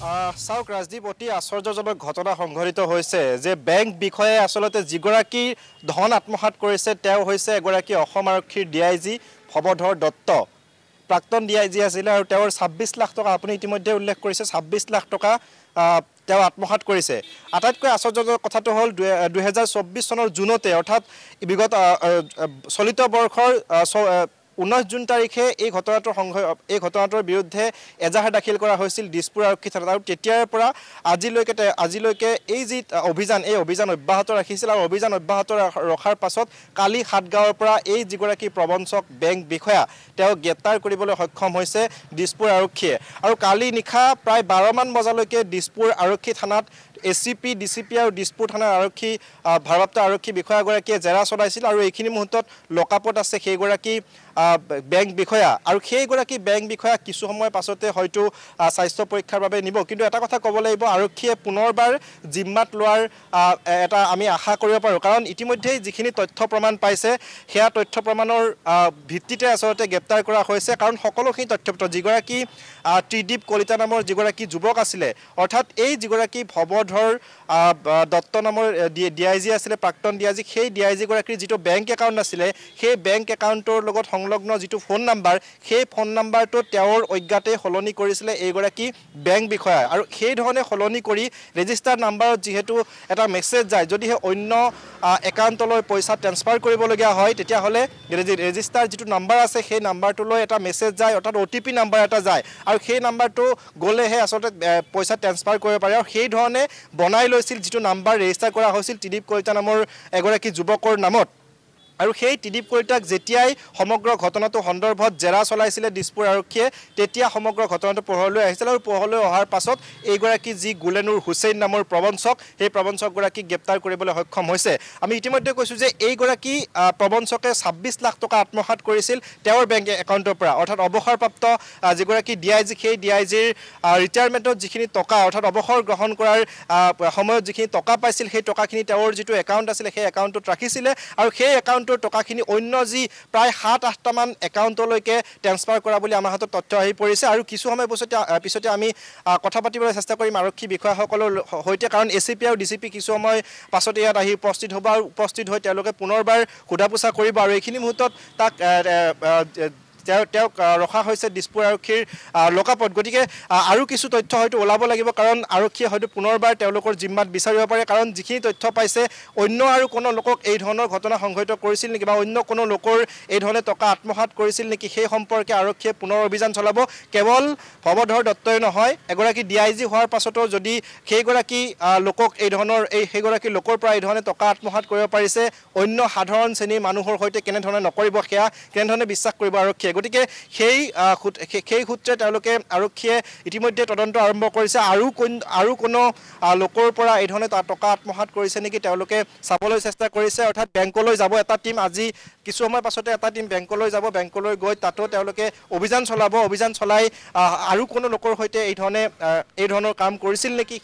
চাওক ৰাজদীপ, অতি আশ্চৰ্যজনক ঘটনা সংঘটিত হৈছে যে বেংক বিষয়াই আচলতে যিগৰাকী ধন আত্মসাত কৰিছে তেওঁ হৈছে এগৰাকী অসম আৰক্ষীৰ DIG ভৱধৰ দত্ত। প্ৰাক্তন DIG আছিলে আৰু তেওঁৰ ২৬ লাখ টকা, আপুনি ইতিমধ্যে উল্লেখ কৰিছে ২৬ লাখ টকা তেওঁ আত্মসাত কৰিছে। আটাইতকৈ আশ্চৰ্যজনক কথাটো হ'ল ২০২৪ চনৰ জুনতে, অৰ্থাৎ বিগত চলিত বৰ্ষৰ 19 জুন তাৰিখে এই ঘটনাটোৰ বিৰুদ্ধে এজাহাৰ দাখিল কৰা হৈছিল দিছপুৰ আৰক্ষী থানাত। আৰু তেতিয়াৰ পৰা আজিলৈকে এই যি অভিযান অব্যাহত ৰাখিছিল। আৰু অভিযান অব্যাহত ৰখাৰ পাছত কালি সাতগাঁৱৰ পৰা এই যিগৰাকী প্ৰবঞ্চক বেংক বিষয়া তেওঁক গ্ৰেপ্তাৰ কৰিবলৈ সক্ষম হৈছে দিছপুৰ আৰক্ষীয়ে। আৰু কালি নিশা প্ৰায় 12মান বজালৈকে দিছপুৰ আৰক্ষী থানাত ACP, DCP আৰু দিছপুৰ থানাৰ ভাৰপ্ৰাপ্ত আৰক্ষী বিষয়াগৰাকীয়ে জেৰা চলাইছিল। আৰু এইখিনি মুহূৰ্তত লকআপত আছে সেইগৰাকী বেংক বিষয়া। আৰু সেইগৰাকী বেংক বিষয়া কিছু সময়ৰ পাছতে হয়তো স্বাস্থ্য পৰীক্ষাৰ বাবে নিব। কিন্তু এটা কথা ক'ব লাগিব, আৰক্ষীয়ে পুনৰবাৰ জিম্মাত লোৱাৰ এটা আমি আশা কৰিব পাৰোঁ। কাৰণ ইতিমধ্যেই যিখিনি তথ্য প্ৰমাণ পাইছে সেয়া তথ্য প্ৰমাণৰ ভিত্তিতে আচলতে গ্ৰেপ্তাৰ কৰা হৈছে। কাৰণ সকলোখিনি তথ্যপত্ৰ যিগৰাকী ত্ৰিদীপ কলিতা নামৰ যিগৰাকী যুৱক আছিলে, অৰ্থাৎ এই যিগৰাকী ভৱধৰ দত্ত নামৰ DIG আছিলে, প্ৰাক্তন DIG, সেই DIG গৰাকীৰ যিটো বেংক একাউণ্ট আছিলে সেই বেংক একাউণ্টৰ লগত সংলগ্ন যিটো ফোন নাম্বাৰ, সেই ফোন নাম্বাৰটো তেওঁৰ অজ্ঞাতে সলনি কৰিছিলে এইগৰাকী বেংক বিষয়াই। আৰু সেইধৰণে সলনি কৰি ৰেজিষ্টাৰ্ড নাম্বাৰত যিহেতু এটা মেছেজ যায়, যদিহে অন্য একাউণ্টলৈ পইচা ট্ৰেন্সফাৰ কৰিবলগীয়া হয় তেতিয়াহ'লে ৰেজিষ্টাৰ যিটো নাম্বাৰ আছে সেই নাম্বাৰটোলৈ এটা মেছেজ যায়, অৰ্থাৎ OTP নাম্বাৰ এটা যায়। আৰু সেই নাম্বাৰটো গ'লেহে আচলতে পইচা ট্ৰেন্সফাৰ কৰিব পাৰে। আৰু সেই ধৰণে বনাই লৈছিল যিটো নাম্বাৰ ৰেজিষ্টাৰ কৰা হৈছিল ত্ৰিদীপ কলিতা নামৰ এগৰাকী যুৱকৰ নামত। আৰু সেই ত্ৰিদীপ কলিতাক যেতিয়াই সমগ্ৰ ঘটনাটো সন্দৰ্ভত জেৰা চলাইছিলে দিছপুৰ আৰক্ষীয়ে, তেতিয়া সমগ্ৰ ঘটনাটো পোহৰলৈ আহিছিল। আৰু পোহৰলৈ অহাৰ পাছত এইগৰাকী যি গুলেনুৰ হুছেইন নামৰ প্ৰবঞ্চক, সেই প্ৰবঞ্চকগৰাকীক গ্ৰেপ্তাৰ কৰিবলৈ সক্ষম হৈছে। আমি ইতিমধ্যে কৈছোঁ যে এইগৰাকী প্ৰবঞ্চকে ২৬ লাখ টকা আত্মসাত কৰিছিল তেওঁৰ বেংক একাউণ্টৰ পৰা। অৰ্থাৎ অৱসৰপ্ৰাপ্ত যিগৰাকী DIG, সেই DIGৰ ৰিটায়াৰমেণ্টত যিখিনি টকা, অৰ্থাৎ অৱসৰ গ্ৰহণ কৰাৰ সময়ত যিখিনি টকা পাইছিল সেই টকাখিনি তেওঁৰ যিটো একাউণ্ট আছিলে সেই একাউণ্টত ৰাখিছিলে। আৰু সেই একাউণ্টৰ টকাখিনি অন্য যি প্ৰায় ৭-৮টামান একাউণ্টলৈকে ট্ৰেন্সফাৰ কৰা বুলি আমাৰ হাতত তথ্য আহি পৰিছে। আৰু কিছু সময় পিছতে আমি কথা পাতিবলৈ চেষ্টা কৰিম আৰক্ষী বিষয়াসকলৰ সৈতে, কাৰণ ACP আৰু DCP কিছু সময় পাছতে ইয়াত আহি উপস্থিত হ'ব। আৰু উপস্থিত হৈ তেওঁলোকে পুনৰবাৰ সোধা পোছা কৰিব। আৰু এইখিনি মুহূৰ্তত তেওঁক ৰখা হৈছে দিছপুৰ আৰক্ষীৰ লকআপত। গতিকে আৰু কিছু তথ্য হয়তো ওলাব লাগিব, কাৰণ আৰক্ষীয়ে হয়তো পুনৰবাৰ তেওঁলোকৰ জিম্মাত বিচাৰিব পাৰে। কাৰণ যিখিনি তথ্য পাইছে, অন্য আৰু কোনো লোকক এই ধৰণৰ ঘটনা সংঘটিত কৰিছিল নেকি বা অন্য কোনো লোকৰ এই ধৰণে টকা আত্মসাত কৰিছিল নেকি, সেই সম্পৰ্কে আৰক্ষীয়ে পুনৰ অভিযান চলাব। কেৱল ভৱধৰ দত্তই নহয়, এগৰাকী DIG হোৱাৰ পাছতো যদি সেইগৰাকী লোকক সেইগৰাকী লোকৰ পৰা এই ধৰণে টকা আত্মসাত কৰিব পাৰিছে, অন্য সাধাৰণ শ্ৰেণীৰ মানুহৰ সৈতে কেনেধৰণে নকৰিব, সেয়া কেনেধৰণে বিশ্বাস কৰিব আৰক্ষীয়ে। গতিকে সেই সূত্ৰে আৰক্ষীয়ে ইতিমধ্যে তদন্ত আৰম্ভ কৰিছে। আৰু কোনো লোকৰ পৰা এই ধৰণে টকা আত্মসাত কৰিছে নেকি তেওঁলোকে চাবলৈ চেষ্টা কৰিছে। অৰ্থাৎ বেংকলৈ যাব এটা টীম, আজি কিছু সময় পাছতে এটা টীম বেংকলৈ যাব। বেংকলৈ গৈ তাতো তেওঁলোকে অভিযান চলাব। অভিযান চলাই আৰু কোনো লোকৰ সৈতে এই ধৰণৰ কাম কৰিছিল নেকি